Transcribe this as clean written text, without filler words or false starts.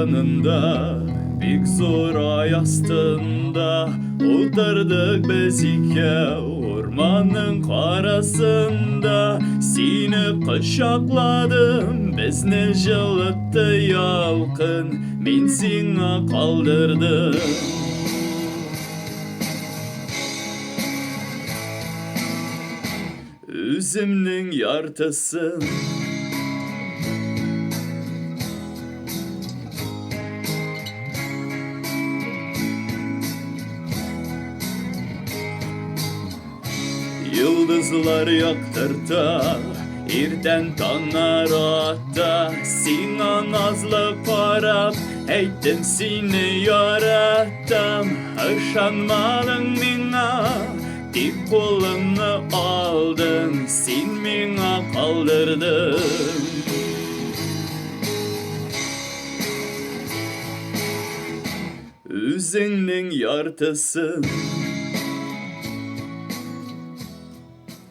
yanında, bir zor ay astında oturduk biz iki ormanın karasında. Seni kışakladım, bizni жылıttı yalkın, men sana kaldırdım. Üzümnün yartısın. Yıldızlar yaktırta, irden tanar atta. Sina nazlı parak, eyttim seni yarattım. Işanmadın mina, dip kolunu aldın, sen mina kaldırdın. Üzünün yartısın.